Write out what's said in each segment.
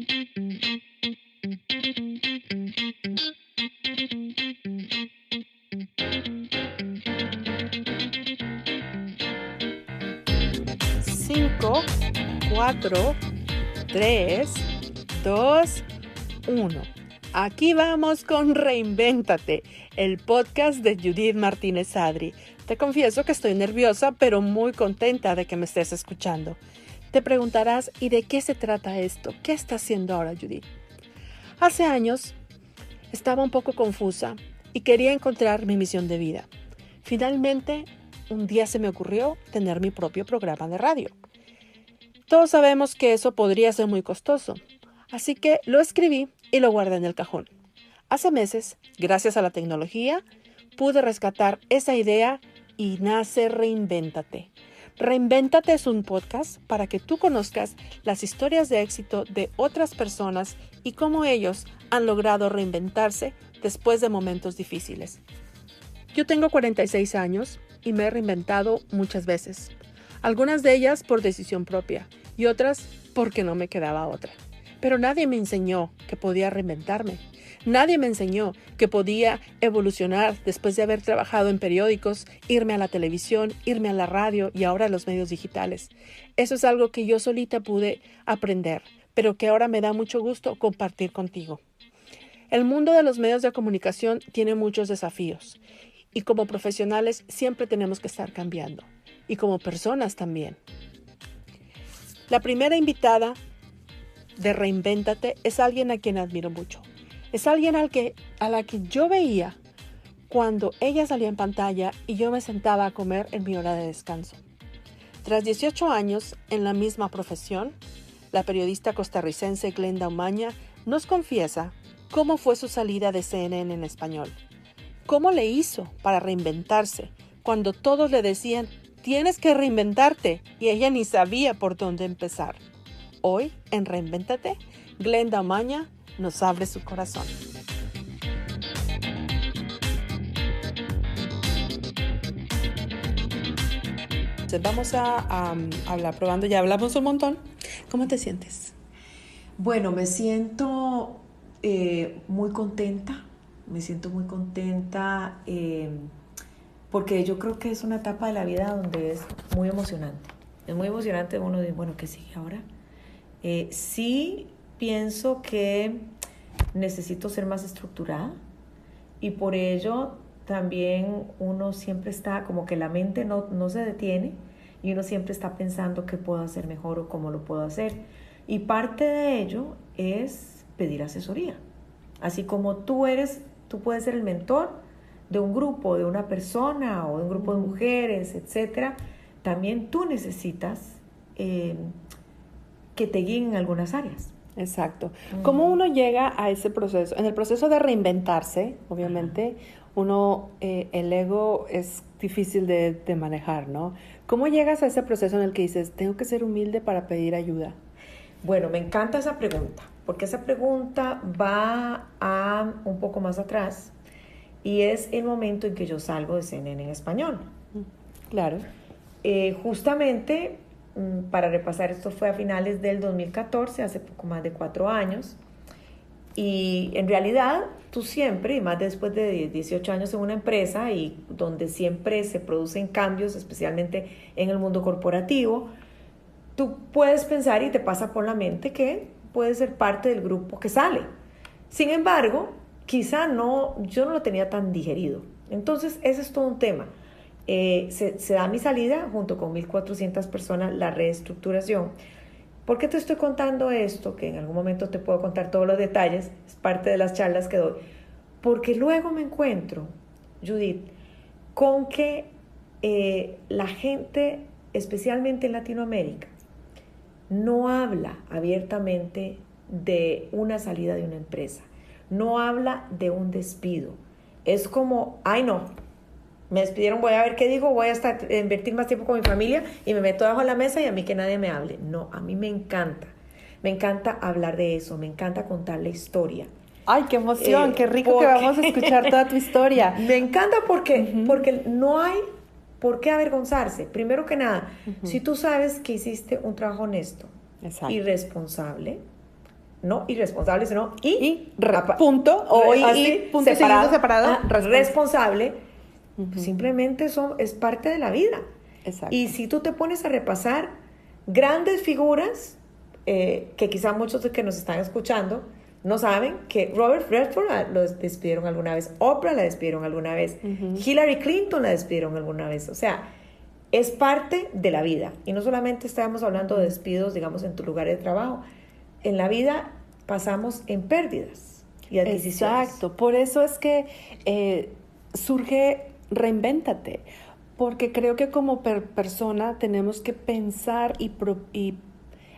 5, 4, 3, 2, 1. Aquí vamos con Reinvéntate, el podcast de Judith Martínez Adri. Te confieso que estoy nerviosa, pero muy contenta de que me estés escuchando. Te preguntarás, ¿y de qué se trata esto? ¿Qué está haciendo ahora Judith? Hace años estaba un poco confusa y quería encontrar mi misión de vida. Finalmente, un día se me ocurrió tener mi propio programa de radio. Todos sabemos que eso podría ser muy costoso, así que lo escribí y lo guardé en el cajón. Hace meses, gracias a la tecnología, pude rescatar esa idea y nace Reinvéntate. Reinvéntate es un podcast para que tú conozcas las historias de éxito de otras personas y cómo ellos han logrado reinventarse después de momentos difíciles. Yo tengo 46 años y me he reinventado muchas veces. Algunas de ellas por decisión propia y otras porque no me quedaba otra. Pero nadie me enseñó que podía reinventarme. Nadie me enseñó que podía evolucionar después de haber trabajado en periódicos, irme a la televisión, irme a la radio y ahora a los medios digitales. Eso es algo que yo solita pude aprender, pero que ahora me da mucho gusto compartir contigo. El mundo de los medios de comunicación tiene muchos desafíos y como profesionales siempre tenemos que estar cambiando y como personas también. La primera invitada de Reinvéntate es alguien a quien admiro mucho. Es alguien a la que yo veía cuando ella salía en pantalla y yo me sentaba a comer en mi hora de descanso. Tras 18 años en la misma profesión, la periodista costarricense Glenda Umaña nos confiesa cómo fue su salida de CNN en español. ¿Cómo le hizo para reinventarse cuando todos le decían, tienes que reinventarte? Y ella ni sabía por dónde empezar. Hoy, en Reinvéntate, Glenda Umaña nos abre su corazón. Entonces vamos a hablar, probando, ya hablamos un montón. ¿Cómo te sientes? Bueno, me siento muy contenta, porque yo creo que es una etapa de la vida donde es muy emocionante. Es muy emocionante uno dice, bueno, ¿qué sigue ahora? Sí pienso que necesito ser más estructurada y por ello también uno siempre está, como que la mente no se detiene y uno siempre está pensando qué puedo hacer mejor o cómo lo puedo hacer. Y parte de ello es pedir asesoría. Así como tú puedes ser el mentor de un grupo, de una persona o de un grupo de mujeres, etcétera. También tú necesitas que te guíen en algunas áreas. Exacto. ¿Cómo uno llega a ese proceso? En el proceso de reinventarse, obviamente, el ego es difícil de manejar, ¿no? ¿Cómo llegas a ese proceso en el que dices, tengo que ser humilde para pedir ayuda? Bueno, me encanta esa pregunta, porque esa pregunta va a un poco más atrás y es el momento en que yo salgo de CNN en español. Claro. Justamente, para repasar, esto fue a finales del 2014, hace poco más de 4 años. Y en realidad, tú siempre, y más después de 18 años en una empresa, y donde siempre se producen cambios, especialmente en el mundo corporativo, tú puedes pensar y te pasa por la mente que puedes ser parte del grupo que sale. Sin embargo, quizá yo no lo tenía tan digerido. Entonces, ese es todo un tema. Se da mi salida junto con 1,400 personas, la reestructuración. ¿Por qué te estoy contando esto? Que en algún momento te puedo contar todos los detalles, es parte de las charlas que doy. Porque luego me encuentro, Judith, con que la gente, especialmente en Latinoamérica, no habla abiertamente de una salida de una empresa, no habla de un despido. Es como, ay no, me despidieron, voy a ver qué digo, voy a invertir más tiempo con mi familia y me meto debajo de la mesa y a mí que nadie me hable. No, a mí me encanta hablar de eso, me encanta contar la historia. ¡Ay, qué emoción! ¡Qué rico que vamos a escuchar toda tu historia! Me encanta porque no hay por qué avergonzarse. Primero que nada, si tú sabes que hiciste un trabajo honesto y responsable, no irresponsable, sino punto, o punto separado, responsable, pues simplemente es parte de la vida. Exacto. Y si tú te pones a repasar grandes figuras, que quizá muchos de que nos están escuchando no saben, que Robert Redford lo despidieron alguna vez, Oprah la despidieron alguna vez, Hillary Clinton la despidieron alguna vez. O sea, es parte de la vida. Y no solamente estábamos hablando de despidos, digamos, en tu lugar de trabajo. En la vida pasamos en pérdidas y adquisiciones. Exacto. Por eso es que surge Reinvéntate. Porque creo que como persona tenemos que pensar y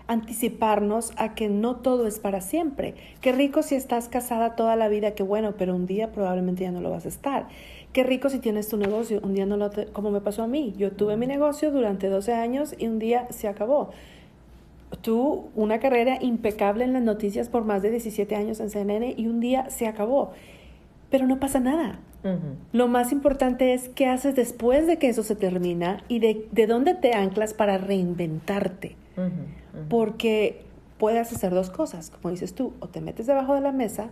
anticiparnos a que no todo es para siempre. Qué rico si estás casada toda la vida, qué bueno, pero un día probablemente ya no lo vas a estar. Qué rico si tienes tu negocio, un día como me pasó a mí. Yo tuve mi negocio durante 12 años y un día se acabó. Tú, una carrera impecable en las noticias por más de 17 años en CNN y un día se acabó. Pero no pasa nada. Lo más importante es qué haces después de que eso se termina y de dónde te anclas para reinventarte. Porque puedes hacer dos cosas, como dices tú, o te metes debajo de la mesa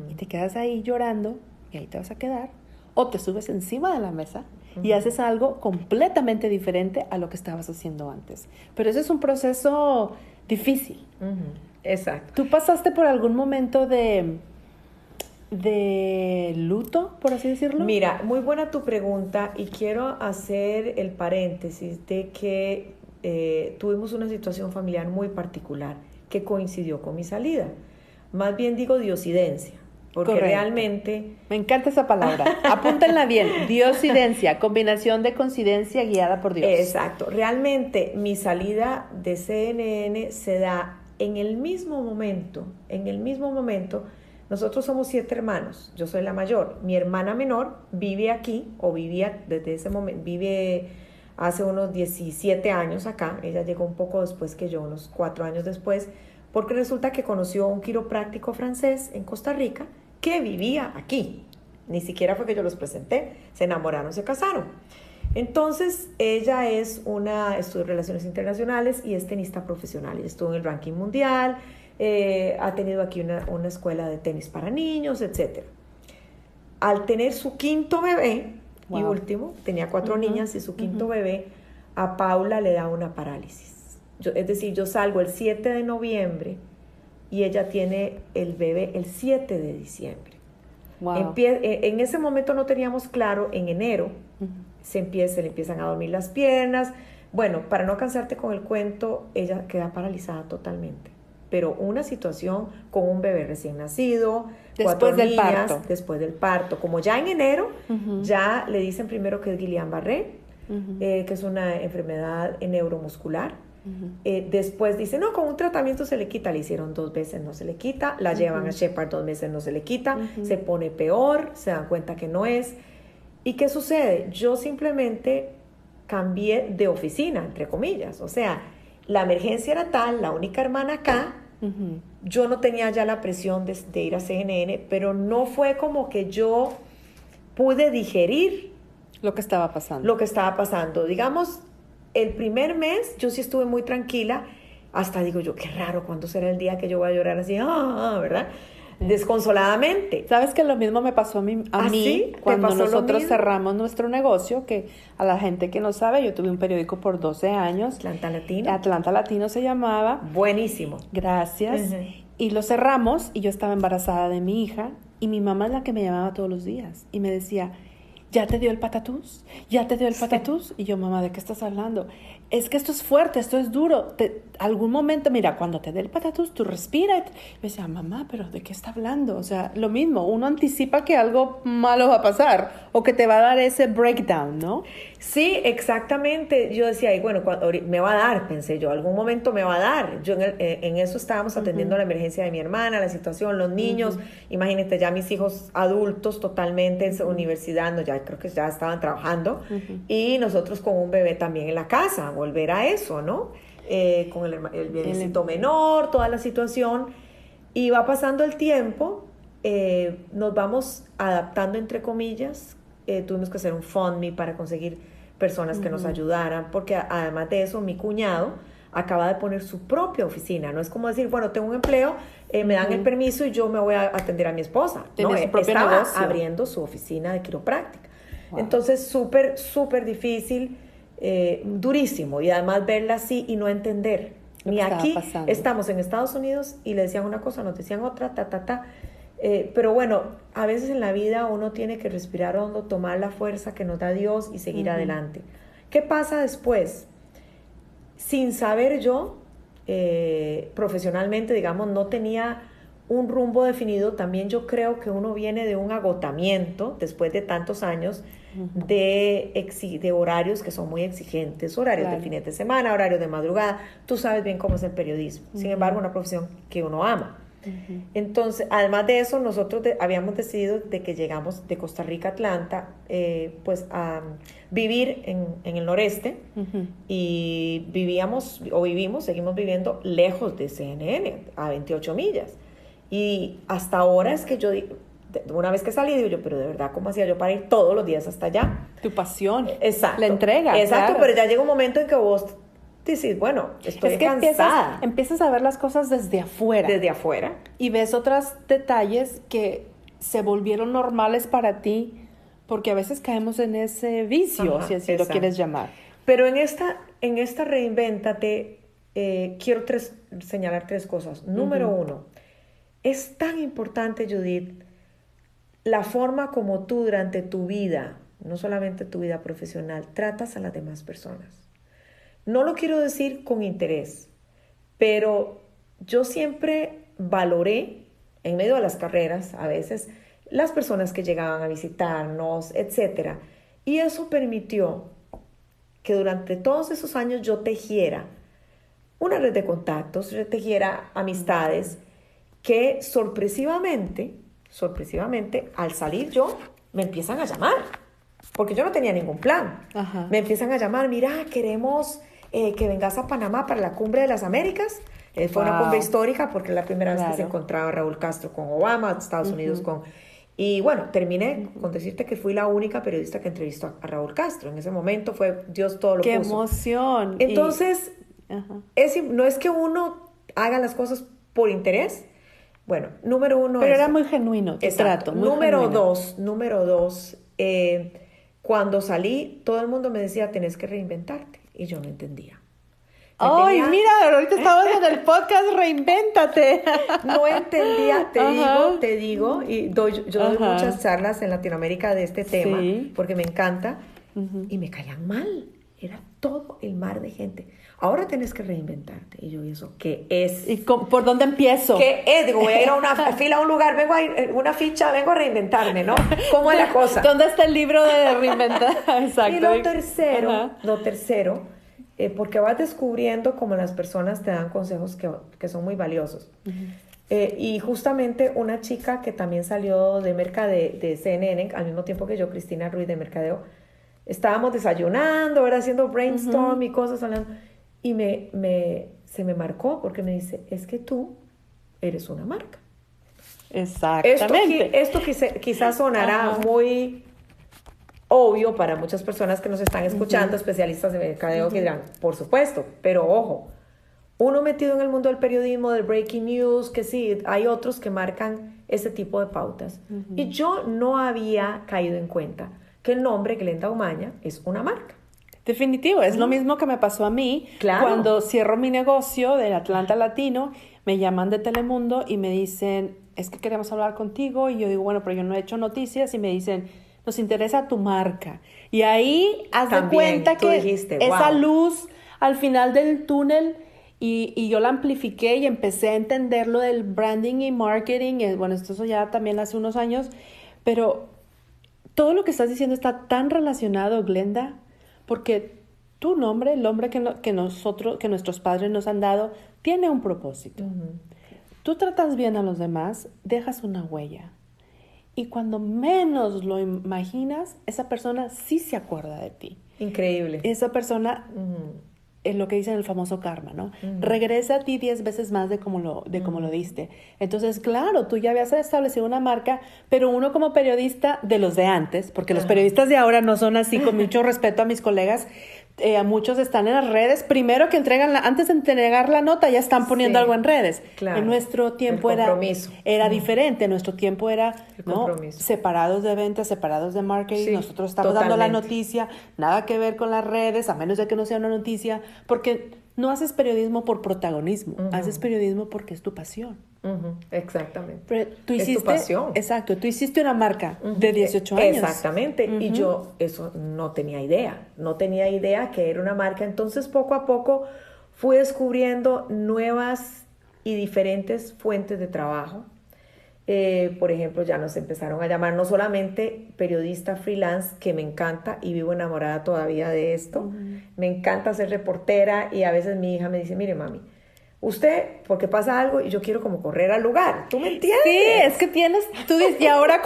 y te quedas ahí llorando y ahí te vas a quedar, o te subes encima de la mesa y haces algo completamente diferente a lo que estabas haciendo antes. Pero ese es un proceso difícil. Exacto. ¿Tú pasaste por algún momento de luto, por así decirlo? Mira, muy buena tu pregunta y quiero hacer el paréntesis de que tuvimos una situación familiar muy particular que coincidió con mi salida. Más bien digo diosidencia, porque correcto. Realmente... Me encanta esa palabra, apúntenla bien, diosidencia, combinación de coincidencia guiada por Dios. Exacto, realmente mi salida de CNN se da en el mismo momento. Nosotros somos 7 hermanos, yo soy la mayor, mi hermana menor vive aquí, o vivía desde ese momento, vive hace unos 17 años acá, ella llegó un poco después que yo, unos 4 años después, porque resulta que conoció a un quiropráctico francés en Costa Rica que vivía aquí, ni siquiera fue que yo los presenté, se enamoraron, se casaron. Entonces ella estudió Relaciones Internacionales y es tenista profesional, estuvo en el ranking mundial, ha tenido aquí una escuela de tenis para niños, etc. Al tener su quinto bebé, y último, tenía 4 niñas y su quinto bebé, a Paula le da una parálisis. Es decir, yo salgo el 7 de noviembre y ella tiene el bebé el 7 de diciembre. Wow. En ese momento no teníamos claro, en enero se le empiezan a dormir las piernas. Bueno, para no cansarte con el cuento, ella queda paralizada totalmente. Pero una situación con un bebé recién nacido, después del parto. Después del parto. Como ya en enero, ya le dicen primero que es Guillain-Barré, que es una enfermedad neuromuscular. Después dicen, no, con un tratamiento se le quita. Le hicieron 2 veces, no se le quita. La llevan a Shepherd 2 meses, no se le quita. Se pone peor, se dan cuenta que no es. ¿Y qué sucede? Yo simplemente cambié de oficina, entre comillas. O sea, la emergencia era tal, la única hermana acá, yo no tenía ya la presión de ir a CNN, pero no fue como que yo pude digerir lo que estaba pasando. Digamos, el primer mes yo sí estuve muy tranquila, hasta digo yo, qué raro, ¿cuándo será el día que yo voy a llorar así? ¿Verdad? Desconsoladamente. ¿Sabes que lo mismo me pasó a mí ¿Sí? cuando nosotros cerramos nuestro negocio? Que a la gente que no sabe, yo tuve un periódico por 12 años. Atlanta Latino se llamaba. Buenísimo. Gracias. Y lo cerramos y yo estaba embarazada de mi hija y mi mamá es la que me llamaba todos los días y me decía, ¿ya te dio el patatús? ¿Ya te dio el patatús? Y yo, mamá, ¿de qué estás hablando? Es que esto es fuerte, esto es duro. Algún momento, mira, cuando te dé el patatús, tú respira. Me decía, mamá, ¿pero de qué está hablando? O sea, lo mismo, uno anticipa que algo malo va a pasar o que te va a dar ese breakdown, ¿no? Sí, exactamente. Yo decía, y bueno, me va a dar, pensé yo, algún momento me va a dar. Yo en eso estábamos atendiendo la emergencia de mi hermana, la situación, los niños. Imagínate, ya mis hijos adultos totalmente en su universidad, no, ya creo que ya estaban trabajando. Y nosotros con un bebé también en la casa, volver a eso, ¿no? Con el bebecito menor, toda la situación. Y va pasando el tiempo, nos vamos adaptando, entre comillas. Tuvimos que hacer un GoFundMe para conseguir personas que nos ayudaran, porque además de eso, mi cuñado acaba de poner su propia oficina. No es como decir, bueno, tengo un empleo, me dan el permiso y yo me voy a atender a mi esposa. Tiene su propio estaba negocio. abriendo su oficina de quiropráctica. Wow. Entonces, súper difícil, durísimo. Y además verla así y no entender. Ni aquí pasando. Estamos en Estados Unidos y le decían una cosa, nos decían otra, pero bueno, a veces en la vida uno tiene que respirar hondo, tomar la fuerza que nos da Dios y seguir adelante. ¿Qué pasa después? Sin saber yo, profesionalmente, digamos, no tenía un rumbo definido. También yo creo que uno viene de un agotamiento después de tantos años de horarios que son muy exigentes, horarios de fines de semana, horarios de madrugada. Tú sabes bien cómo es el periodismo. Sin embargo, una profesión que uno ama. Entonces, además de eso, nosotros habíamos decidido de que llegamos de Costa Rica a Atlanta, pues a vivir en el noreste, y seguimos viviendo lejos de CNN, a 28 millas. Y hasta ahora es que yo una vez que salí, digo yo, pero de verdad, ¿cómo hacía yo para ir todos los días hasta allá? Tu pasión. Exacto. La entrega. Exacto, claro. pero ya llega un momento en que vos decís, bueno, estoy cansada. Empiezas a ver las cosas desde afuera. Desde afuera. Y ves otros detalles que se volvieron normales para ti, porque a veces caemos en ese vicio, si así lo quieres llamar. Pero en esta Reinvéntate, quiero señalar 3 cosas. Número 1, es tan importante, Judith, la forma como tú durante tu vida, no solamente tu vida profesional, tratas a las demás personas. No lo quiero decir con interés, pero yo siempre valoré, en medio de las carreras, a veces, las personas que llegaban a visitarnos, etc. Y eso permitió que durante todos esos años yo tejiera una red de contactos, yo tejiera amistades que sorpresivamente, al salir yo, me empiezan a llamar, porque yo no tenía ningún plan. Me empiezan a llamar, mira, queremos que vengas a Panamá para la Cumbre de las Américas. Fue una cumbre histórica porque es la primera vez que se encontraba Raúl Castro con Obama, Estados Unidos con... Y bueno, terminé con decirte que fui la única periodista que entrevistó a Raúl Castro. En ese momento fue Dios todo lo puso. ¡Qué emoción! Entonces, no es que uno haga las cosas por interés. Bueno, número 1 pero era muy genuino tu trato. Número dos, cuando salí, todo el mundo me decía, tenés que reinventarte. Y yo no entendía. ¡Ay, mira! Ahorita estamos en el podcast Reinvéntate. No entendía, te digo, y yo doy muchas charlas en Latinoamérica de este tema, porque me encanta, y me caían mal. Era todo el mar de gente. Ahora tienes que reinventarte. Y yo, ¿y eso qué es? ¿Y por dónde empiezo? ¿Qué es? Digo, voy a ir a una fila a un lugar, vengo a reinventarme, ¿no? ¿Cómo es la cosa? ¿Dónde está el libro de reinventar? Exacto. Y lo tercero, porque vas descubriendo cómo las personas te dan consejos que son muy valiosos. Y justamente una chica que también salió de CNN, al mismo tiempo que yo, Cristina Ruiz de Mercadeo, estábamos desayunando, ahora haciendo brainstorm y cosas, hablando, y se me marcó porque me dice, es que tú eres una marca. Exactamente. Esto quizás sonará muy obvio para muchas personas que nos están escuchando, especialistas de mercadeo, que dirán, por supuesto, pero ojo, uno metido en el mundo del periodismo, del breaking news, que sí, hay otros que marcan ese tipo de pautas. Y yo no había caído en cuenta que el nombre Glenda Umaña es una marca. Definitivo, es lo mismo que me pasó a mí. Claro. Cuando cierro mi negocio del Atlanta Latino, me llaman de Telemundo y me dicen, es que queremos hablar contigo. Y yo digo, bueno, pero yo no he hecho noticias. Y me dicen, nos interesa tu marca. Y ahí haz de cuenta que dijiste, esa luz al final del túnel, y yo la amplifiqué y empecé a entender lo del branding y marketing. Bueno, esto ya también hace unos años, pero todo lo que estás diciendo está tan relacionado, Glenda, porque tu nombre, el nombre que nuestros padres nos han dado, tiene un propósito. Tú tratas bien a los demás, dejas una huella. Y cuando menos lo imaginas, esa persona sí se acuerda de ti. Increíble. Esa persona, es lo que dicen el famoso karma, ¿no? Regresa a ti 10 veces más de como lo diste. Entonces, claro, tú ya habías establecido una marca, pero uno como periodista de los de antes, porque los periodistas de ahora no son así, con mucho respeto a mis colegas, muchos están en las redes. Primero que antes de entregar la nota, ya están poniendo algo en redes. Claro. En nuestro tiempo era diferente. En nuestro tiempo era, ¿no?, separados de ventas, separados de marketing. Nosotros estamos dando la noticia, nada que ver con las redes, a menos de que no sea una noticia, porque no haces periodismo por protagonismo, haces periodismo porque es tu pasión. Exactamente. Pero tú hiciste, es tu pasión. Exacto, tú hiciste una marca de 18 años. Exactamente, y yo eso no tenía idea que era una marca. Entonces poco a poco fui descubriendo nuevas y diferentes fuentes de trabajo. Por ejemplo, ya nos empezaron a llamar no solamente periodista freelance, que me encanta y vivo enamorada todavía de esto. Me encanta ser reportera, y a veces mi hija me dice, mire mami, usted, porque pasa algo y yo quiero como correr al lugar, ¿tú me entiendes? Sí, es que tú dices, y ahora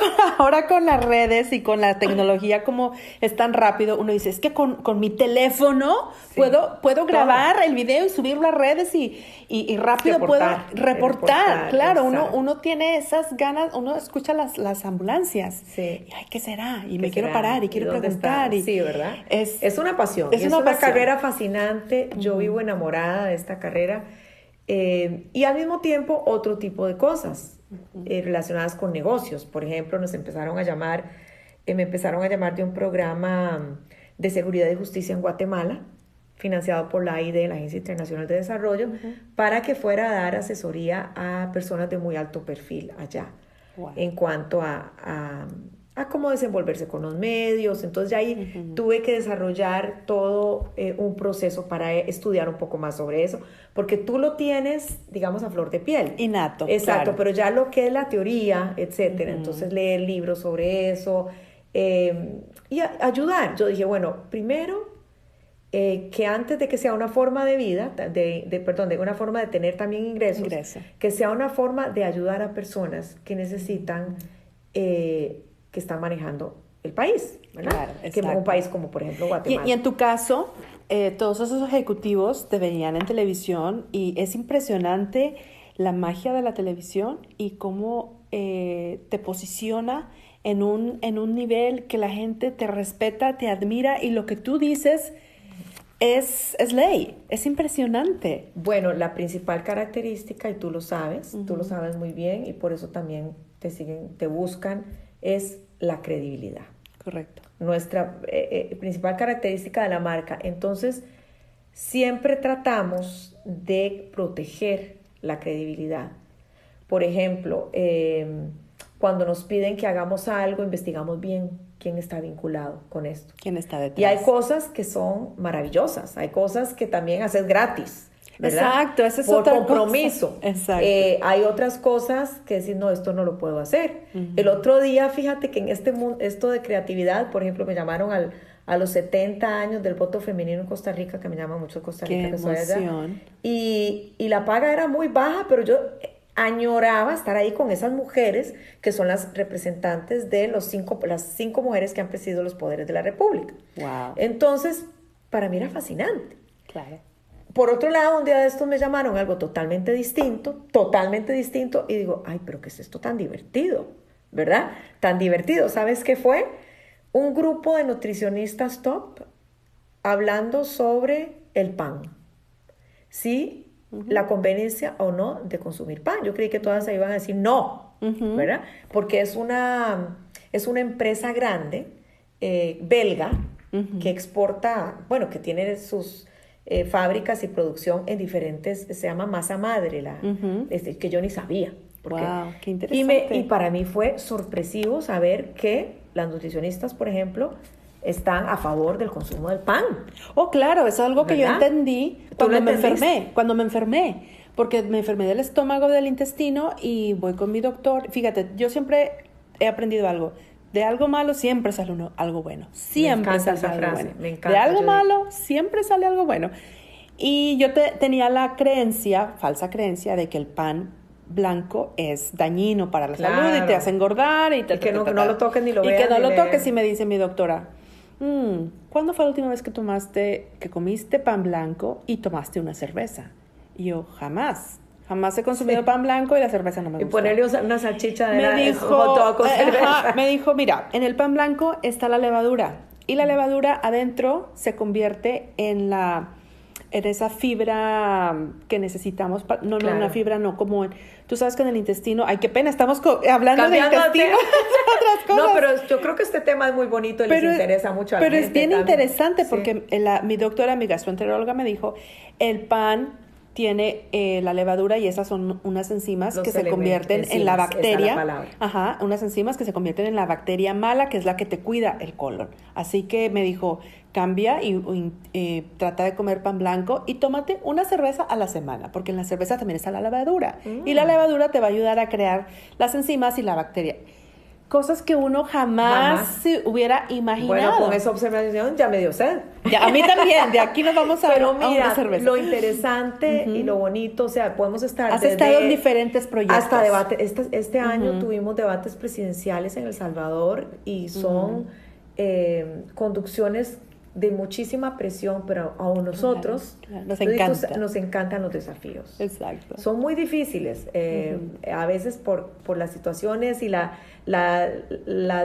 con las redes y con la tecnología como es tan rápido, uno dice, es que con mi teléfono puedo grabar el video y subirlo a redes y rápido puedo reportar. Claro, uno tiene esas ganas, uno escucha las ambulancias. Sí. Y, ay, ¿qué será? Y me quiero parar y quiero preguntar. Sí, ¿verdad? Es una pasión. Es una carrera fascinante. Yo vivo enamorada de esta carrera. Y al mismo tiempo otro tipo de cosas relacionadas con negocios. Por ejemplo, me empezaron a llamar de un programa de seguridad y justicia en Guatemala, financiado por la AID, la Agencia Internacional de Desarrollo, para que fuera a dar asesoría a personas de muy alto perfil allá, en cuanto a cómo desenvolverse con los medios. Entonces ya ahí tuve que desarrollar todo un proceso para estudiar un poco más sobre eso, porque tú lo tienes, digamos, a flor de piel. Innato. Exacto, claro. Pero ya lo que es la teoría, etcétera, entonces leer libros sobre eso y ayudar. Yo dije, bueno, primero, que antes de que sea una forma de vida, de una forma de tener también ingresos, que sea una forma de ayudar a personas que necesitan, que están manejando el país, ¿verdad? Claro, que un país como, por ejemplo, Guatemala. Y en tu caso, todos esos ejecutivos te veían en televisión, y es impresionante la magia de la televisión y cómo te posiciona en un nivel que la gente te respeta, te admira, y lo que tú dices es ley. Es impresionante. Bueno, la principal característica, y tú lo sabes muy bien, y por eso también te buscan, es la credibilidad. Correcto. Nuestra principal característica de la marca. Entonces, siempre tratamos de proteger la credibilidad. Por ejemplo, cuando nos piden que hagamos algo, investigamos bien quién está vinculado con esto. ¿Quién está detrás? Y hay cosas que son maravillosas, hay cosas que también haces gratis, ¿verdad? Exacto, esa es por otra compromiso. Cosa. Exacto. Hay otras cosas que decir, no, esto no lo puedo hacer. El otro día, fíjate que en este mundo, esto de creatividad, por ejemplo, me llamaron a los 70 años del voto femenino en Costa Rica, que me llama mucho Costa Rica. ¡Qué emoción! Y la paga era muy baja, pero yo añoraba estar ahí con esas mujeres que son las representantes de las 5 mujeres que han presidido los poderes de la República. Wow. Entonces, para mí era fascinante. Claro. Por otro lado, un día de estos me llamaron algo totalmente distinto, y digo, ay, pero ¿qué es esto tan divertido? ¿Verdad? Tan divertido. ¿Sabes qué fue? Un grupo de nutricionistas top hablando sobre el pan. ¿Sí? La conveniencia o no de consumir pan. Yo creí que todas se iban a decir no, ¿verdad? Porque es una empresa grande, belga, que exporta, bueno, que tiene sus fábricas y producción en diferentes, se llama masa madre, que yo ni sabía. Wow, qué interesante. Y para mí fue sorpresivo saber que las nutricionistas, por ejemplo, están a favor del consumo del pan. Oh, claro, eso es algo que ¿verdad? yo entendí cuando me enfermé, porque me enfermé del estómago, del intestino, y voy con mi doctor. Fíjate, yo siempre he aprendido algo. De algo malo siempre sale algo bueno. Siempre sale algo bueno. Me encanta, de algo malo siempre sale algo bueno. Y yo tenía la falsa creencia, de que el pan blanco es dañino para la salud y te hace engordar. Y que no lo toques ni lo veas. Y que no lo toques, y me dice mi doctora, ¿cuándo fue la última vez que comiste pan blanco y tomaste una cerveza? Y yo, jamás he consumido pan blanco, y la cerveza no me gusta. Y ponerle una salchicha de me dijo, hot dog con cerveza. Me dijo, mira, en el pan blanco está la levadura. Y la levadura adentro se convierte en esa fibra que necesitamos. No, Claro. una fibra no, como tú sabes que en el intestino, ay, qué pena, estamos hablando Cambiando de de intestino, otras cosas. No, pero yo creo que este tema es muy bonito y les interesa mucho a la Pero gente es bien también. interesante Sí. porque mi doctora, mi gastroenteróloga me dijo, el pan tiene la levadura y esas son unas enzimas Los que se elementos, convierten en la enzimas, esa es la bacteria. palabra. Ajá, unas enzimas que se convierten en la bacteria mala, que es la que te cuida el colon. Así que me dijo, cambia y trata de comer pan blanco y tómate una cerveza a la semana, porque en la cerveza también está la levadura. Y la levadura te va a ayudar a crear las enzimas y la bacteria. Cosas que uno jamás se hubiera imaginado. Bueno, con esa observación ya me dio sed. Ya, a mí también, de aquí nos vamos a, Pero a mira, una cerveza. lo interesante y lo bonito, o sea, podemos estar Has estado en diferentes proyectos. Hasta debate. Este año tuvimos debates presidenciales en El Salvador y son conducciones de muchísima presión, pero a nosotros claro. Nos encantan los desafíos. Exacto. Son muy difíciles, a veces por las situaciones y las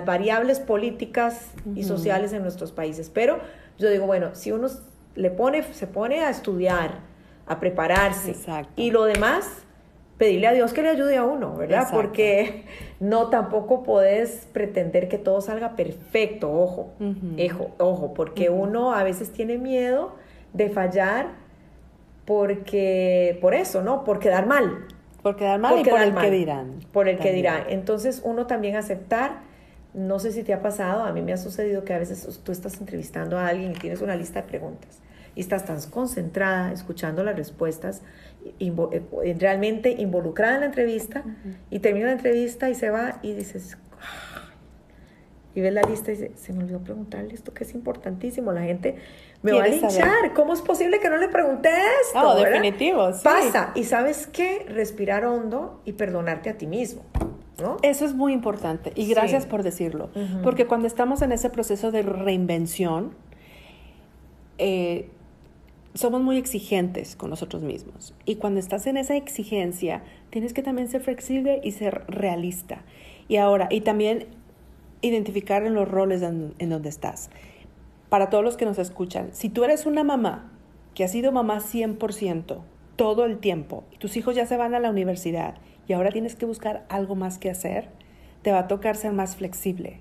variables políticas y sociales en nuestros países. Pero yo digo, bueno, si uno se pone a estudiar, a prepararse, Exacto. y lo demás, pedirle a Dios que le ayude a uno, ¿verdad? Exacto. Porque no tampoco podés pretender que todo salga perfecto, ojo, porque uno a veces tiene miedo de fallar por eso, ¿no? Por quedar mal. Por quedar mal y por el que dirán. Por el que dirán. Entonces, uno también aceptar, no sé si te ha pasado, a mí me ha sucedido que a veces tú estás entrevistando a alguien y tienes una lista de preguntas y estás tan concentrada escuchando las respuestas, realmente involucrada en la entrevista, y termina la entrevista y se va y dices, y ves la lista y dices, se me olvidó preguntarle esto que es importantísimo, la gente me va a linchar, saber. ¿Cómo es posible que no le pregunte esto? No, definitivo, sí. Pasa, y ¿sabes qué? Respirar hondo y perdonarte a ti mismo, ¿no? Eso es muy importante y gracias por decirlo, porque cuando estamos en ese proceso de reinvención, somos muy exigentes con nosotros mismos, y cuando estás en esa exigencia tienes que también ser flexible y ser realista, y también identificar en los roles en donde estás. Para todos los que nos escuchan, si tú eres una mamá que ha sido mamá 100% todo el tiempo y tus hijos ya se van a la universidad y ahora tienes que buscar algo más que hacer, te va a tocar ser más flexible.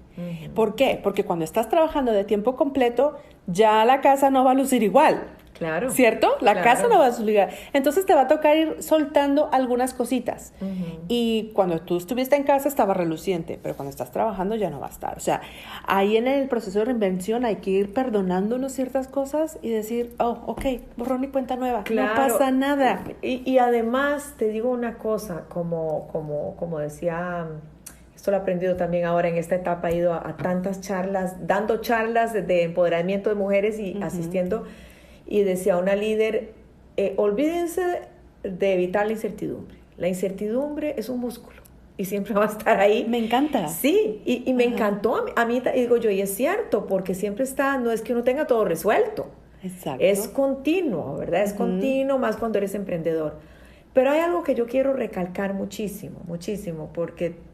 ¿Por qué? Porque cuando estás trabajando de tiempo completo, ya la casa no va a lucir igual. Claro. ¿Cierto? La casa no va a lucir igual. Entonces te va a tocar ir soltando algunas cositas. Y cuando tú estuviste en casa estaba reluciente, pero cuando estás trabajando ya no va a estar. O sea, ahí en el proceso de reinvención hay que ir perdonándonos ciertas cosas y decir, ok, borrón y cuenta nueva. Claro. No pasa nada. Y además te digo una cosa, como decía... Esto lo he aprendido también ahora en esta etapa, he ido a tantas charlas, dando charlas de empoderamiento de mujeres y asistiendo, y decía una líder, olvídense de evitar la incertidumbre. La incertidumbre es un músculo y siempre va a estar ahí. Me encanta. Sí, y me encantó a mí, y digo yo, y es cierto, porque siempre está, no es que uno tenga todo resuelto. Exacto. Es continuo, ¿verdad? Es continuo, más cuando eres emprendedor. Pero hay algo que yo quiero recalcar muchísimo, porque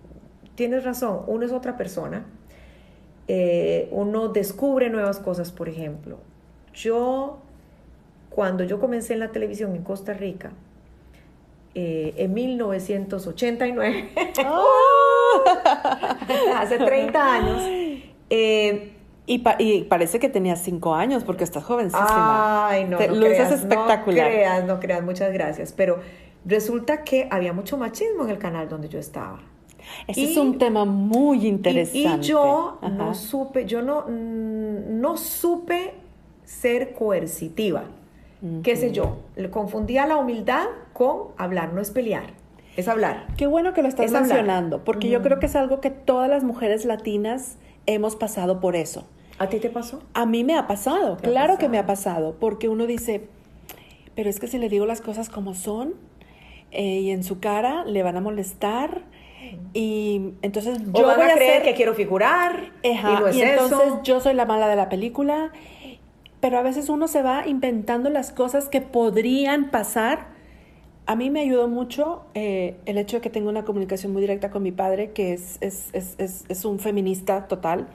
tienes razón, uno es otra persona, uno descubre nuevas cosas. Por ejemplo, cuando yo comencé en la televisión en Costa Rica, en 1989, hace 30 años, y parece que tenías 5 años porque estás jovencísima. Ay, no, luces espectacular. No creas, muchas gracias. Pero resulta que había mucho machismo en el canal donde yo estaba. Ese es un tema muy interesante. Y yo no supe ser coercitiva. ¿Qué sé yo? Le confundía la humildad con hablar, no es pelear, es hablar. Qué bueno que lo estás mencionando, porque yo creo que es algo que todas las mujeres latinas hemos pasado por eso. ¿A ti te pasó? A mí me ha pasado, claro que me ha pasado, porque uno dice, pero es que si le digo las cosas como son, y en su cara le van a molestar, y entonces yo voy a creer que quiero figurar, y no es y entonces eso. Yo soy la mala de la película, pero a veces uno se va inventando las cosas que podrían pasar A mí me ayudó mucho el hecho de que tengo una comunicación muy directa con mi padre, que es un feminista total.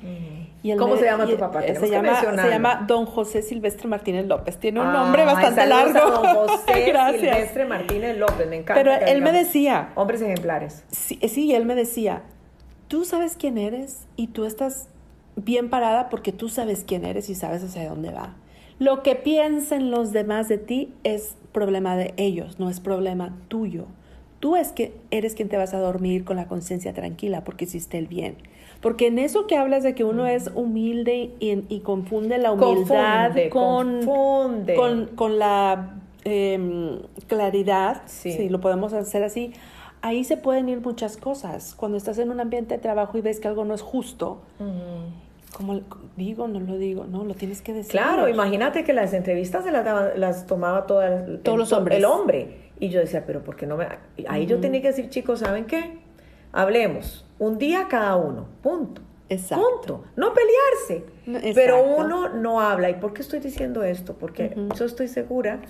Y ¿Cómo se llama tu papá? Se llama Don José Silvestre Martínez López. Tiene un nombre bastante largo. A Don José Silvestre Martínez López, me encanta. Pero él me decía... Hombres ejemplares. Sí, él me decía, tú sabes quién eres y tú estás bien parada porque tú sabes quién eres y sabes hacia dónde va. Lo que piensen los demás de ti es problema de ellos, no es problema tuyo. Tú eres quien te vas a dormir con la conciencia tranquila porque hiciste el bien. Porque en eso que hablas de que uno es humilde y confunde la humildad con la claridad, si lo podemos hacer así, ahí se pueden ir muchas cosas. Cuando estás en un ambiente de trabajo y ves que algo no es justo, como digo, no lo digo, no, lo tienes que decir. Claro, imagínate que las entrevistas las tomaba todos los hombres. El hombre. Y yo decía, pero ¿por qué no me...? Ahí yo tenía que decir, chicos, ¿saben qué? Hablemos, un día cada uno, punto. Exacto. Punto. No pelearse. Exacto. Pero uno no habla. ¿Y por qué estoy diciendo esto? Porque yo estoy segura...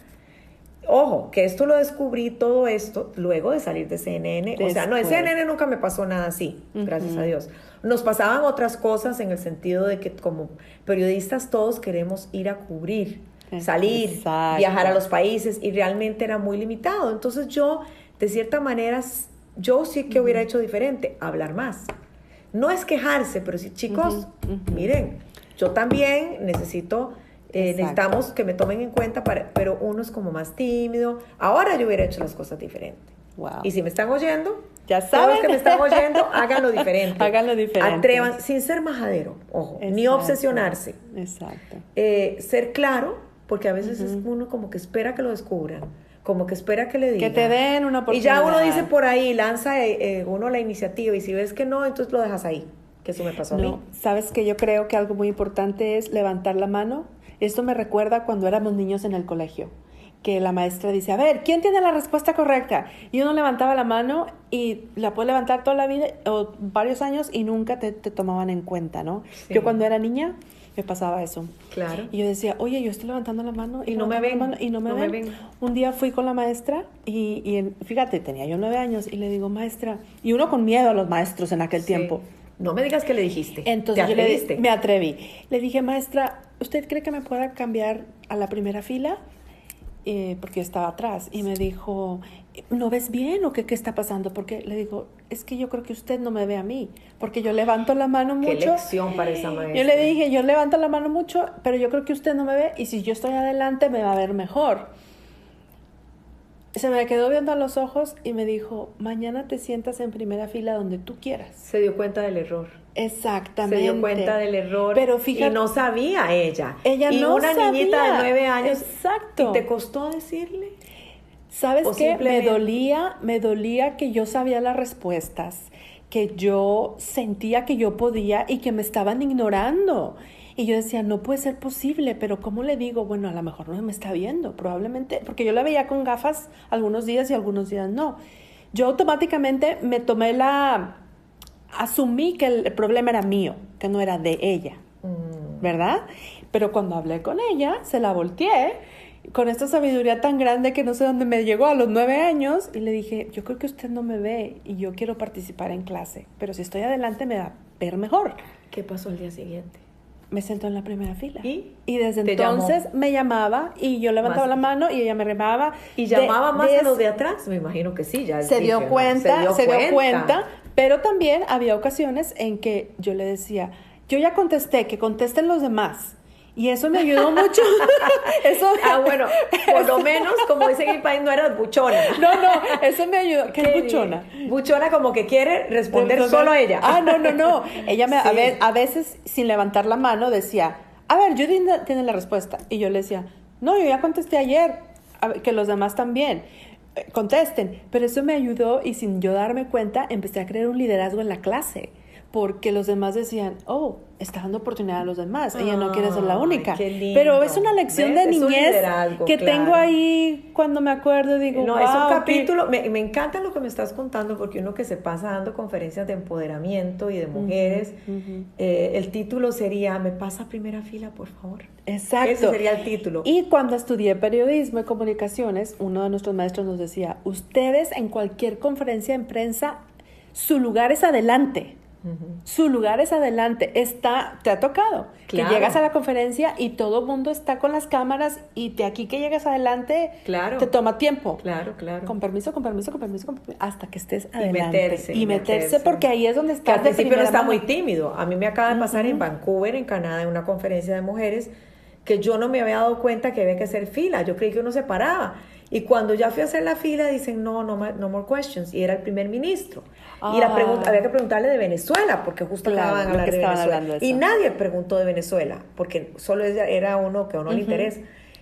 Ojo, que esto lo descubrí, todo esto, luego de salir de CNN. Después. O sea, no, en CNN nunca me pasó nada así, gracias a Dios. Nos pasaban otras cosas en el sentido de que como periodistas todos queremos ir a cubrir, salir, viajar a los países, y realmente era muy limitado. Entonces yo, de cierta manera, yo sí que hubiera hecho diferente, hablar más. No es quejarse, pero sí, chicos, miren, yo también necesitamos que me tomen en cuenta, pero uno es como más tímido. Ahora yo hubiera hecho las cosas diferentes. Wow. Y si me están oyendo, ya saben. todos los que me están oyendo, háganlo diferente. Háganlo diferente. Atrevan, sin ser majadero, ojo, ni obsesionarse. Exacto. Ser claro, porque a veces es uno como que espera que lo descubran, como que espera que le digan. Que te den una oportunidad. Y ya uno dice por ahí, lanza uno la iniciativa, y si ves que no, entonces lo dejas ahí, que eso me pasó a mí. Sabes que yo creo que algo muy importante es levantar la mano. Esto me recuerda cuando éramos niños en el colegio, que la maestra dice, a ver, ¿quién tiene la respuesta correcta? Y uno levantaba la mano y la puede levantar toda la vida o varios años y nunca te tomaban en cuenta, ¿no? Sí. Yo cuando era niña me pasaba eso. Claro. Y yo decía, oye, yo estoy levantando la mano y no me ven. Y no me ven. Un día fui con la maestra y fíjate, tenía yo 9 años y le digo, maestra, y uno con miedo a los maestros en aquel tiempo. No me digas que le dijiste. Entonces me atreví. Le dije, maestra, ¿usted cree que me pueda cambiar a la primera fila? Porque yo estaba atrás. Y me dijo, ¿no ves bien o qué está pasando? Porque le digo, es que yo creo que usted no me ve a mí. Porque yo levanto la mano mucho. Qué lección para esa maestra. Yo le dije, yo levanto la mano mucho, pero yo creo que usted no me ve. Y si yo estoy adelante, me va a ver mejor. Se me quedó viendo a los ojos y me dijo, mañana te sientas en primera fila donde tú quieras. Se dio cuenta del error. Exactamente. Se dio cuenta del error. Pero fíjate, y no sabía ella. Ella y no una sabía. Niñita de 9 años. Exacto. ¿Y te costó decirle? ¿Sabes qué? Me dolía que yo sabía las respuestas, que yo sentía que yo podía y que me estaban ignorando. Y yo decía, no puede ser posible, pero ¿cómo le digo? Bueno, a lo mejor no me está viendo, probablemente, porque yo la veía con gafas algunos días y algunos días no. Yo automáticamente asumí que el problema era mío, que no era de ella, ¿verdad? Pero cuando hablé con ella, se la volteé, con esta sabiduría tan grande que no sé dónde me llegó a los 9 años, y le dije, yo creo que usted no me ve y yo quiero participar en clase, pero si estoy adelante me va a ver mejor. ¿Qué pasó el día siguiente? Me sentó en la primera fila. Y desde entonces me llamaba y yo levantaba la mano y ella me remaba. ¿Y llamaba más a los de atrás? Me imagino que sí. Ya se dio cuenta, pero también había ocasiones en que yo le decía, yo ya contesté, que contesten los demás. Y eso me ayudó mucho. Bueno, por lo menos, como dicen en mi país, no eras buchona. No, eso me ayudó. ¿Qué es buchona? Buchona como que quiere responder solo a ella. No. Ella a veces, sin levantar la mano, decía, a ver, Judith tiene la respuesta. Y yo le decía, no, yo ya contesté ayer, que los demás también. Contesten. Pero eso me ayudó y sin yo darme cuenta, empecé a crear un liderazgo en la clase. porque los demás decían, oh, está dando oportunidad a los demás, ella no quiere ser la única. Qué lindo. Pero es una lección de niñez que tengo ahí cuando me acuerdo, digo, no, wow, es un capítulo, me encanta lo que me estás contando, porque uno que se pasa dando conferencias de empoderamiento y de mujeres, el título sería, ¿me pasa a primera fila, por favor? Exacto. Ese sería el título. Y cuando estudié periodismo y comunicaciones, uno de nuestros maestros nos decía, ustedes en cualquier conferencia en prensa, su lugar es adelante. Su lugar es adelante. Te ha tocado Claro. que llegas a la conferencia y todo el mundo está con las cámaras y de aquí que llegas adelante Claro. te toma tiempo. Claro. Con permiso, hasta que estés adelante. Y meterse. Porque ahí es donde Que estás al principio no está mano. muy tímido. A mí me acaba de pasar en Vancouver, en Canadá, en una conferencia de mujeres, que yo no me había dado cuenta que había que hacer fila. Yo creí que uno se paraba. Y cuando ya fui a hacer la fila, dicen, no more questions. Y era el primer ministro. Y había que preguntarle de Venezuela, porque justo acababan de hablar de Venezuela. Y nadie preguntó de Venezuela, porque solo era uno que a uno le interesa.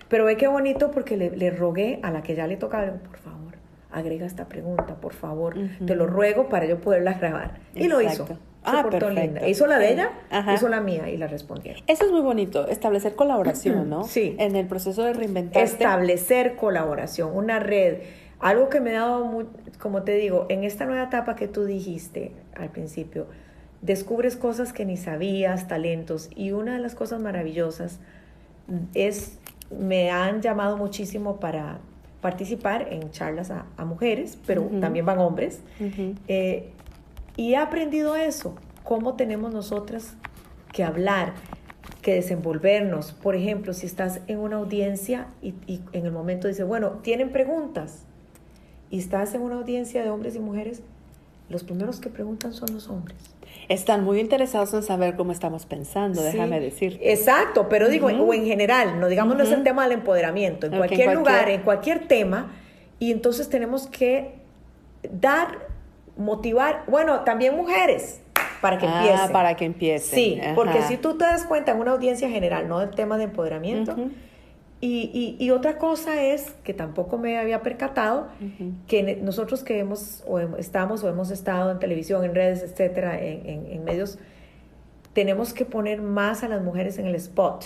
Pero ve qué bonito, porque le rogué a la que ya le tocaba, por favor, agrega esta pregunta, por favor. Te lo ruego para yo poderla grabar. Y lo hizo. Se portó linda. Hizo la de ella, hizo la mía y la respondieron. Eso es muy bonito, establecer colaboración, ¿no? Sí. En el proceso de reinventarte. Establecer colaboración, una red. Algo que me ha dado, como te digo, en esta nueva etapa que tú dijiste al principio, descubres cosas que ni sabías, talentos. Y una de las cosas maravillosas me han llamado muchísimo para participar en charlas a mujeres, pero también van hombres. Y he aprendido eso, cómo tenemos nosotras que hablar, que desenvolvernos. Por ejemplo, si estás en una audiencia y en el momento dices, bueno, ¿tienen preguntas? Y estás en una audiencia de hombres y mujeres, los primeros que preguntan son los hombres. Están muy interesados en saber cómo estamos pensando, déjame decir. Exacto, pero digo, o en general, no digamos no es el tema del empoderamiento, en cualquier lugar, en cualquier tema, y entonces tenemos que motivar, bueno, también mujeres, para que empiecen. Para que empiecen. Sí, porque si tú te das cuenta en una audiencia general, no del tema de empoderamiento, y otra cosa es, que tampoco me había percatado, que nosotros que hemos estado en televisión, en redes, etcétera, en medios, tenemos que poner más a las mujeres en el spot,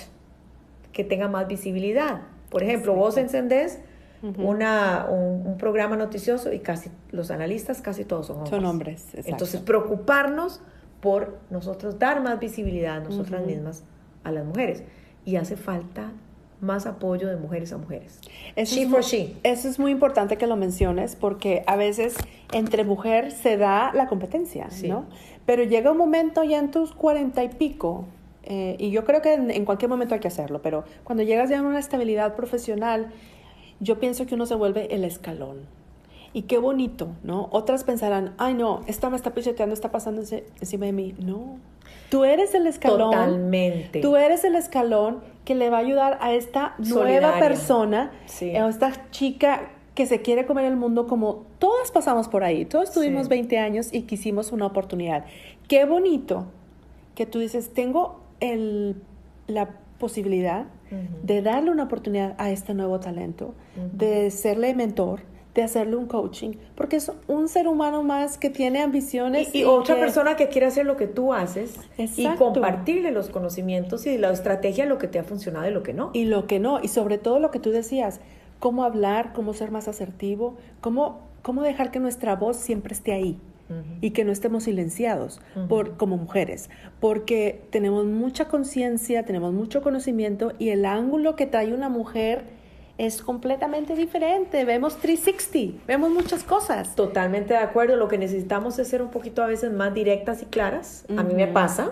que tengan más visibilidad. Por ejemplo, vos encendés un programa noticioso y casi los analistas, casi todos son hombres. Son hombres, exacto. Entonces, preocuparnos por nosotros dar más visibilidad a nosotras mismas, a las mujeres. Y hace falta más apoyo de mujeres a mujeres. Eso es muy importante que lo menciones, porque a veces entre mujer se da la competencia, ¿no? Pero llega un momento ya en tus 40 y pico, y yo creo que en cualquier momento hay que hacerlo, pero cuando llegas ya a una estabilidad profesional, yo pienso que uno se vuelve el escalón. Y qué bonito, ¿no? Otras pensarán, ay no, esta me está picheteando, está pasando encima de mí. No, tú eres el escalón. Totalmente. Tú eres el escalón que le va a ayudar a esta nueva persona, a esta chica que se quiere comer el mundo, como todas pasamos por ahí. Todos tuvimos 20 años y quisimos una oportunidad. Qué bonito que tú dices, tengo la posibilidad de darle una oportunidad a este nuevo talento, de serle mentor, de hacerle un coaching, porque es un ser humano más que tiene ambiciones. Y otra persona que quiere hacer lo que tú haces. Exacto. Y compartirle los conocimientos y la estrategia, lo que te ha funcionado y lo que no. Y lo que no, y sobre todo lo que tú decías, cómo hablar, cómo ser más asertivo, cómo dejar que nuestra voz siempre esté ahí. Y que no estemos silenciados como mujeres, porque tenemos mucha conciencia, tenemos mucho conocimiento, y el ángulo que trae una mujer es completamente diferente. Vemos 360, vemos muchas cosas. Totalmente de acuerdo. Lo que necesitamos es ser un poquito a veces más directas y claras. A mí me pasa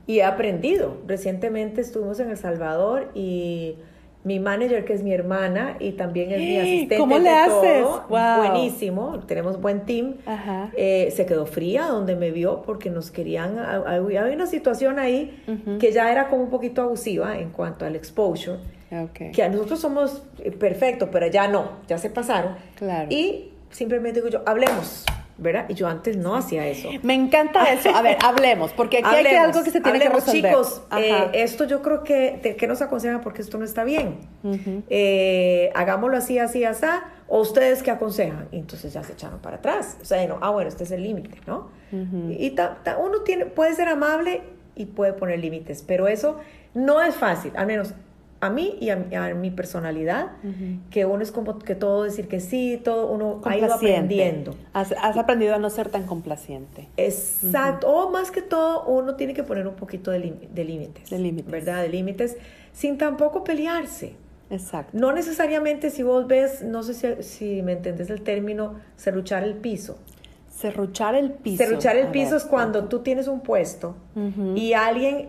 y he aprendido. Recientemente estuvimos en El Salvador y mi manager, que es mi hermana y también es mi asistente. ¿Cómo le haces? Wow. Buenísimo, tenemos buen team. Se quedó fría donde me vio porque nos querían. Había una situación ahí que ya era como un poquito abusiva en cuanto al exposure. Que a nosotros somos perfectos, pero ya no, ya se pasaron. Claro. Y simplemente digo yo, hablemos. ¿verdad? Y yo antes no hacía eso. Me encanta eso. A ver, hablemos, porque aquí hay algo que se tiene que resolver. Chicos, esto yo creo que nos aconsejan porque esto no está bien. Uh-huh. Hagámoslo así, así, así, o ustedes qué aconsejan. Y entonces ya se echaron para atrás. O sea, no, bueno, este es el límite, ¿no? Uh-huh. Y uno puede ser amable y puede poner límites, pero eso no es fácil, al menos a mí y a mi personalidad, uh-huh. que uno es como que todo decir que sí, todo uno ha ido aprendiendo. Has aprendido a no ser tan complaciente. Exacto, o más que todo uno tiene que poner un poquito de límites. De límites. ¿Verdad? De límites, sin tampoco pelearse. Exacto. No necesariamente si vos ves, no sé si me entendés el término, serruchar el piso. Serruchar el piso. Serruchar el piso es cuando tú tienes un puesto uh-huh. y alguien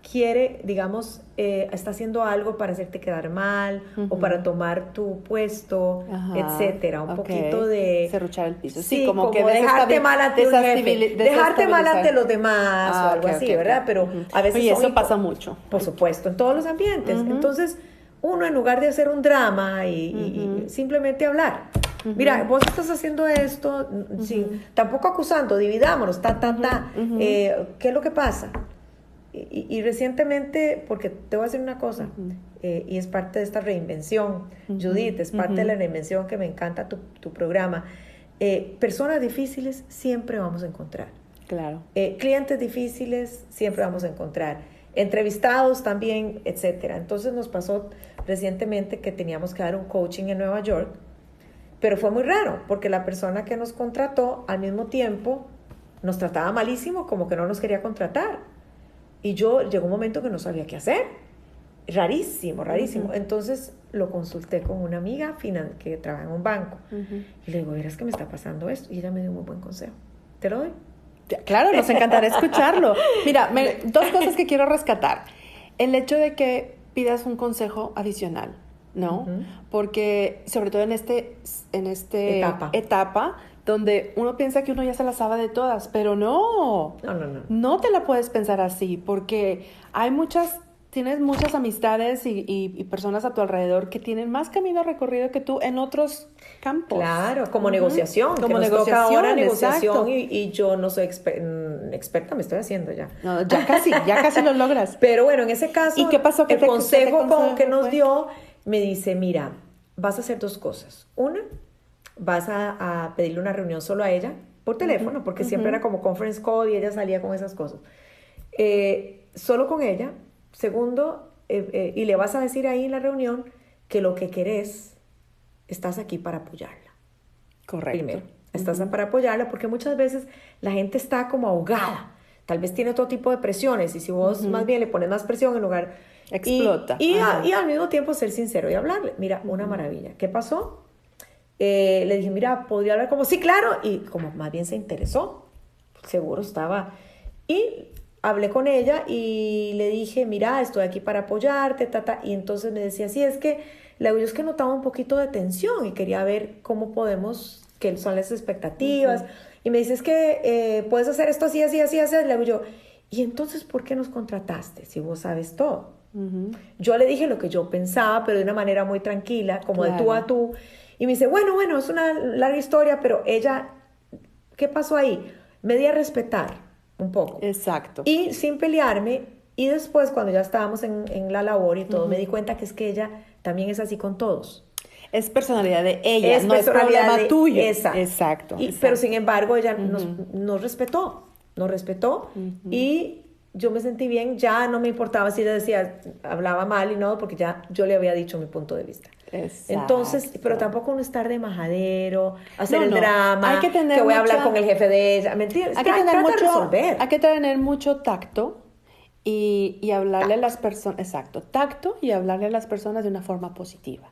quiere, digamos, está haciendo algo para hacerte quedar mal uh-huh. o para tomar tu puesto, uh-huh. etcétera. Un poquito de... Serruchar el piso. Sí, como que dejarte mal ante un jefe, dejarte mal ante los demás o algo así, ¿verdad? Pero uh-huh. a veces... Y eso pasa mucho. Por supuesto, en todos los ambientes. Uh-huh. Entonces, uno en lugar de hacer un drama y simplemente hablar... Mira, vos estás haciendo esto, uh-huh. sin, tampoco acusando, dividámonos, uh-huh. ¿Qué es lo que pasa? Y recientemente, porque te voy a decir una cosa, uh-huh. Y es parte de esta reinvención, uh-huh. Judith, es parte uh-huh. de la reinvención que me encanta tu programa. Personas difíciles siempre vamos a encontrar. Claro. Clientes difíciles siempre vamos a encontrar. Entrevistados también, etcétera. Entonces nos pasó recientemente que teníamos que dar un coaching en Nueva York. Pero fue muy raro, porque la persona que nos contrató al mismo tiempo nos trataba malísimo, como que no nos quería contratar. Y llegó un momento que no sabía qué hacer. Rarísimo. Uh-huh. Entonces lo consulté con una amiga que trabaja en un banco. Uh-huh. Y le digo, verás que me está pasando esto. Y ella me dio un muy buen consejo. ¿Te lo doy? Claro, nos encantaría escucharlo. Mira, dos cosas que quiero rescatar. El hecho de que pidas un consejo adicional. ¿No? Uh-huh. Porque sobre todo en este etapa donde uno piensa que uno ya se la sabe de todas, pero no te la puedes pensar así, porque tienes muchas amistades y personas a tu alrededor que tienen más camino recorrido que tú en otros campos. Claro, como uh-huh. negociación, como que nos negociación, toca ahora negociación y yo no soy experta, me estoy haciendo ya. No, ya casi lo logras. Pero bueno, en ese caso, ¿y qué pasó? El consejo que nos dio me dice, mira, vas a hacer dos cosas. Una, vas a pedirle una reunión solo a ella por teléfono, porque uh-huh. siempre era como conference call y ella salía con esas cosas. Solo con ella. Segundo, y le vas a decir ahí en la reunión que lo que querés, estás aquí para apoyarla. Correcto. Primero, estás para apoyarla porque muchas veces la gente está como ahogada. Tal vez tiene otro tipo de presiones y si vos uh-huh. más bien le pones más presión en lugar... Explota. Y al mismo tiempo ser sincero y hablarle. Mira, una maravilla. ¿Qué pasó? Le dije, mira, ¿podría hablar? Como, sí, claro. Y como más bien se interesó. Seguro estaba. Y hablé con ella y le dije, mira, estoy aquí para apoyarte, Y entonces me decía, sí, es que es que notaba un poquito de tensión y quería ver cómo podemos, qué son las expectativas. Uh-huh. Y me dice, es que puedes hacer esto así, así, así, así. Le digo yo, ¿y entonces por qué nos contrataste si vos sabes todo? Uh-huh. Yo le dije lo que yo pensaba, pero de una manera muy tranquila, como claro. de tú a tú. Y me dice, bueno, es una larga historia, pero ella, ¿qué pasó ahí? Me di a respetar un poco. Exacto. Y sin pelearme, y después cuando ya estábamos en la labor y todo, uh-huh. me di cuenta que es que ella también es así con todos. Es personalidad de ella, no es problema tuyo. Exacto. Pero sin embargo, ella uh-huh. nos respetó, uh-huh. y yo me sentí bien, ya no me importaba si ella decía, hablaba mal y no, porque ya yo le había dicho mi punto de vista. Exacto. Entonces, pero tampoco uno estar de majadero, hacer el drama, hay que voy a hablar con el jefe de ella, mentira, hay que tener mucho tacto y hablarle a las personas, tacto y hablarle a las personas de una forma positiva.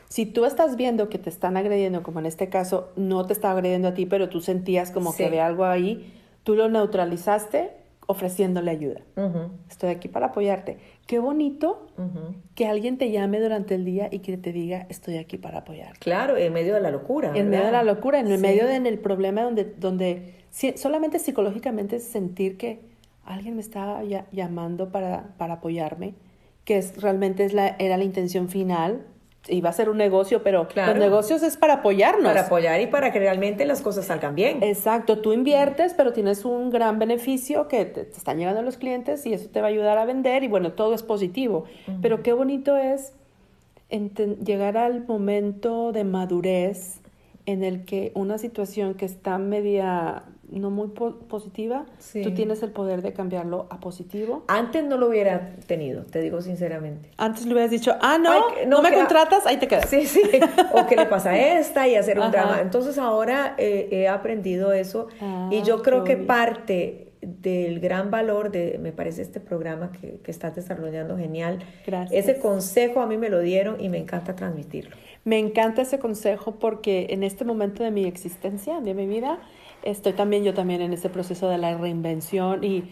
Si tú estás viendo que te están agrediendo, como en este caso, no te estaba agrediendo a ti, pero tú sentías como que había algo ahí, tú lo neutralizaste ofreciéndole ayuda. Uh-huh. Estoy aquí para apoyarte. Qué bonito uh-huh. que alguien te llame durante el día y que te diga, estoy aquí para apoyarte. Claro, en medio de la locura. En medio de la locura, en el medio del problema donde solamente psicológicamente sentir que alguien me está llamando para apoyarme, que realmente era la intención final, iba a ser un negocio, pero Claro. los negocios es para apoyarnos. Para apoyar y para que realmente las cosas salgan bien. Exacto, tú inviertes, pero tienes un gran beneficio que te están llegando los clientes y eso te va a ayudar a vender y bueno, todo es positivo. Pero qué bonito es llegar al momento de madurez en el que una situación que está media no muy positiva, Sí. tú tienes el poder de cambiarlo a positivo. Antes no lo hubiera tenido, te digo sinceramente. Antes le hubieras dicho, no, Ay, no me que- contratas, ahí te quedas. Sí, sí. O qué le pasa a esta y hacer un Ajá. drama. Entonces ahora he aprendido eso y yo qué creo que bonito. parte del gran valor de, me parece este programa que estás desarrollando genial. Gracias. Ese consejo a mí me lo dieron y me encanta transmitirlo. Me encanta ese consejo porque en este momento de mi existencia, de mi vida, yo también en ese proceso de la reinvención y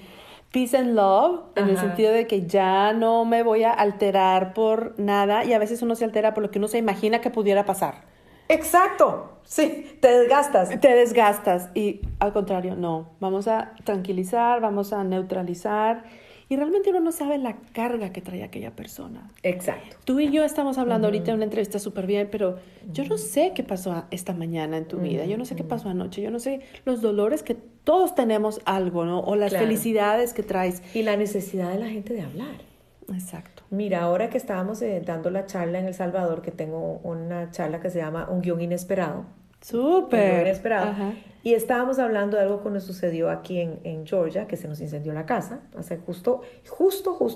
peace and love, en el Ajá. sentido de que ya no me voy a alterar por nada y a veces uno se altera por lo que uno se imagina que pudiera pasar. Exacto, sí, te desgastas. Te desgastas y al contrario, no, vamos a tranquilizar, vamos a neutralizar y realmente uno no sabe la carga que trae aquella persona. Exacto. Tú y yo estamos hablando ahorita en una entrevista súper bien, pero yo no sé qué pasó esta mañana en tu vida, yo no sé qué pasó anoche, yo no sé los dolores que todos tenemos algo, ¿no? O las Claro. felicidades que traes. Y la necesidad de la gente de hablar. Exacto. Mira, ahora que estábamos dando la charla en El Salvador, que tengo una charla que se llama Un guión inesperado. Un guión Súper. inesperado. Ajá. Y estábamos hablando de algo que nos sucedió aquí en Georgia, que se nos incendió la casa, hace justo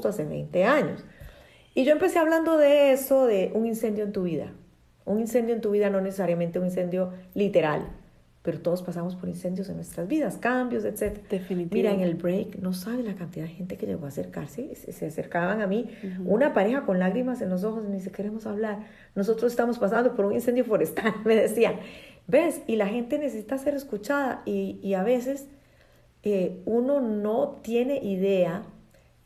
hace 20 años. Y yo empecé hablando de eso, de un incendio en tu vida. Un incendio en tu vida, no necesariamente un incendio literal, pero todos pasamos por incendios en nuestras vidas, cambios, etc. Definitivamente. Mira, en el break, no sabes la cantidad de gente que llegó a acercarse, se acercaban a mí, una pareja con lágrimas en los ojos, me dice, queremos hablar, nosotros estamos pasando por un incendio forestal, me decían, ¿ves? Y la gente necesita ser escuchada y a veces uno no tiene idea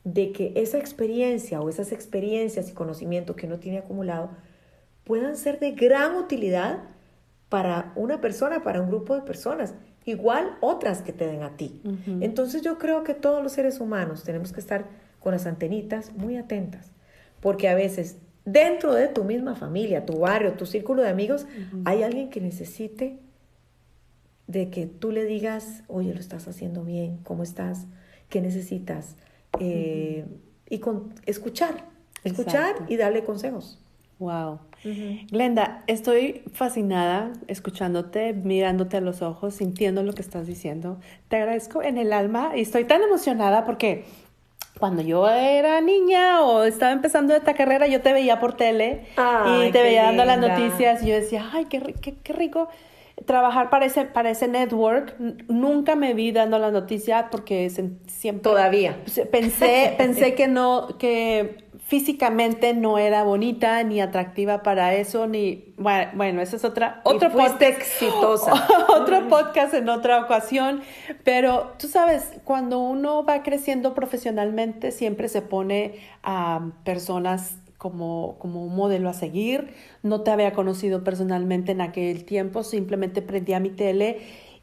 de que esa experiencia o esas experiencias y conocimiento que uno tiene acumulado puedan ser de gran utilidad para una persona, para un grupo de personas, igual otras que te den a ti. Entonces yo creo que todos los seres humanos tenemos que estar con las antenitas muy atentas, porque a veces dentro de tu misma familia, tu barrio, tu círculo de amigos, hay alguien que necesite de que tú le digas, oye, lo estás haciendo bien, ¿cómo estás? ¿Qué necesitas? Y escuchar Exacto. y darle consejos. Wow. Glenda, estoy fascinada escuchándote, mirándote a los ojos, sintiendo lo que estás diciendo. Te agradezco en el alma y estoy tan emocionada porque cuando yo era niña o estaba empezando esta carrera, yo te veía por tele Ay, y te qué veía dando las linda. noticias y yo decía, ay, qué rico trabajar para ese network. Nunca me vi dando las noticias porque siempre... Todavía. Pensé que físicamente no era bonita ni atractiva para eso, ni... Bueno, eso es otro fuiste podcast. exitosa. Otro podcast en otra ocasión. Pero tú sabes, cuando uno va creciendo profesionalmente, siempre se pone a personas como un modelo a seguir. No te había conocido personalmente en aquel tiempo, simplemente prendía mi tele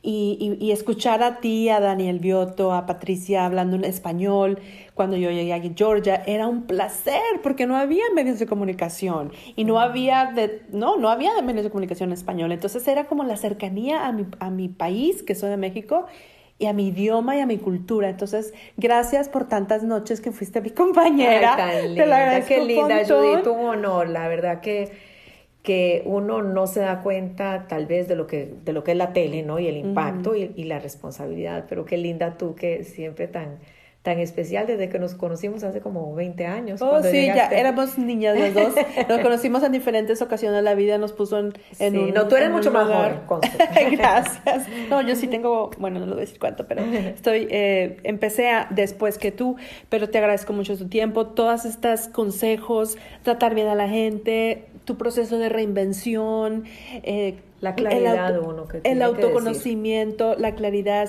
y escuchar a ti, a Daniel Biotto, a Patricia hablando en español, cuando yo llegué a Georgia, era un placer porque no había medios de comunicación y no había medios de comunicación en español. Entonces era como la cercanía a mi país, que soy de México, y a mi idioma y a mi cultura. Entonces, gracias por tantas noches que fuiste mi compañera. Ay, tan Te lo linda, agradezco qué un linda, montón. Judith, un honor. La verdad que uno no se da cuenta tal vez de lo que es la tele, ¿no? Y el impacto y la responsabilidad. Pero qué linda tú, que siempre tan especial desde que nos conocimos hace como 20 años. Oh, cuando sí, llegaste. ya éramos niñas las dos. Nos conocimos en diferentes ocasiones. La vida nos puso en Sí, un no, tú eres en un mucho más lugar. joven, conste. Gracias. No, yo sí tengo, bueno, no lo voy a decir cuánto, pero empecé después que tú, pero te agradezco mucho tu tiempo, todos estos consejos, tratar bien a la gente, tu proceso de reinvención, La claridad de uno que el tiene que autoconocimiento, la claridad,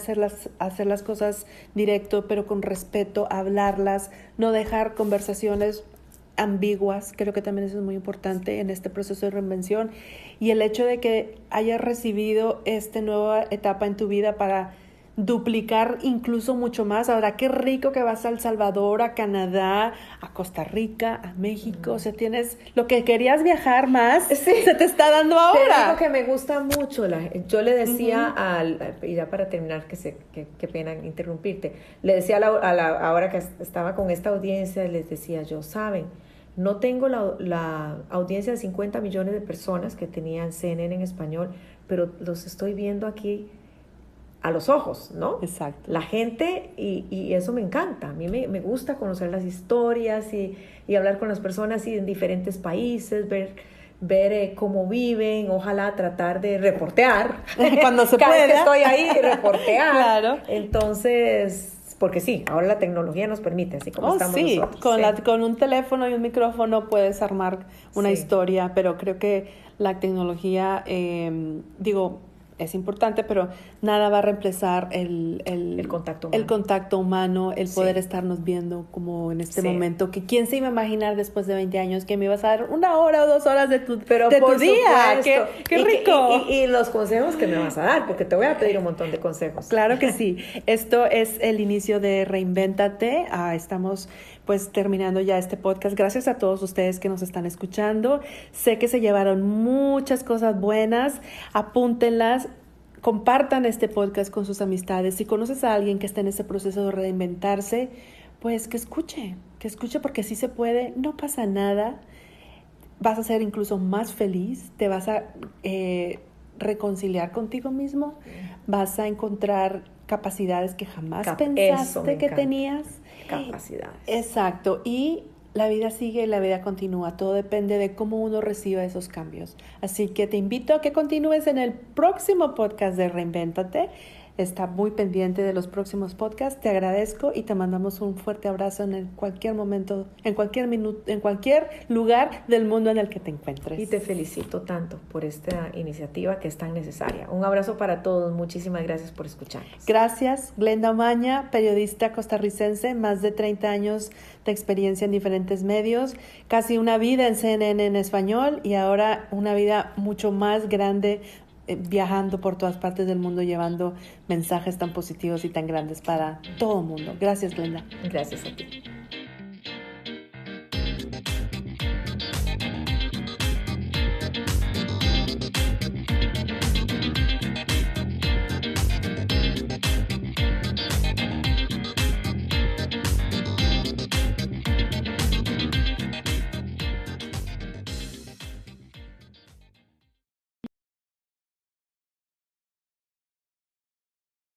hacer las cosas directo, pero con respeto, hablarlas, no dejar conversaciones ambiguas. Creo que también eso es muy importante en este proceso de reinvención. Y el hecho de que hayas recibido esta nueva etapa en tu vida para duplicar incluso mucho más. Ahora, qué rico que vas a El Salvador, a Canadá, a Costa Rica, a México. O sea, tienes lo que querías viajar más, Sí. se te está dando Te ahora. digo que me gusta mucho. Yo le decía y ya para terminar, qué pena interrumpirte, le decía ahora que estaba con esta audiencia, les decía yo, ¿saben? No tengo la audiencia de 50 millones de personas que tenían CNN en español, pero los estoy viendo aquí a los ojos, ¿no? Exacto. La gente, y eso me encanta. A mí me gusta conocer las historias y hablar con las personas y en diferentes países, ver cómo viven, ojalá tratar de reportear. Cuando se Cada vez pueda. que estoy ahí, reportear. Claro. Entonces, porque sí, ahora la tecnología nos permite, así como estamos sí, nosotros. con un teléfono y un micrófono puedes armar una Sí. historia, pero creo que la tecnología, es importante, pero nada va a reemplazar el contacto humano. El contacto humano, el Sí. poder estarnos viendo como en este Sí. momento, que quién se iba a imaginar después de 20 años que me ibas a dar 1 hora o 2 horas de tu día. Supuesto. ¡Qué rico! Y los consejos que me vas a dar, porque te voy a pedir un montón de consejos. Claro que sí. Esto es el inicio de Reinvéntate. Estamos pues terminando ya este podcast. Gracias a todos ustedes que nos están escuchando. Sé que se llevaron muchas cosas buenas. Apúntenlas. Compartan este podcast con sus amistades. Si conoces a alguien que está en ese proceso de reinventarse, pues que escuche porque sí se puede. No pasa nada. Vas a ser incluso más feliz. Te vas a reconciliar contigo mismo. Vas a encontrar capacidades que jamás pensaste que tenías. Capacidades. Exacto. Y la vida sigue y la vida continúa. Todo depende de cómo uno reciba esos cambios. Así que te invito a que continúes en el próximo podcast de Reinvéntate. Está muy pendiente de los próximos podcasts. Te agradezco y te mandamos un fuerte abrazo en cualquier momento, en cualquier minuto, en cualquier lugar del mundo en el que te encuentres. Y te felicito tanto por esta iniciativa que es tan necesaria. Un abrazo para todos. Muchísimas gracias por escucharnos. Gracias, Glenda Omaña, periodista costarricense, más de 30 años de experiencia en diferentes medios, casi una vida en CNN en español y ahora una vida mucho más grande viajando por todas partes del mundo, llevando mensajes tan positivos y tan grandes para todo el mundo. Gracias, Glenda. Gracias a ti.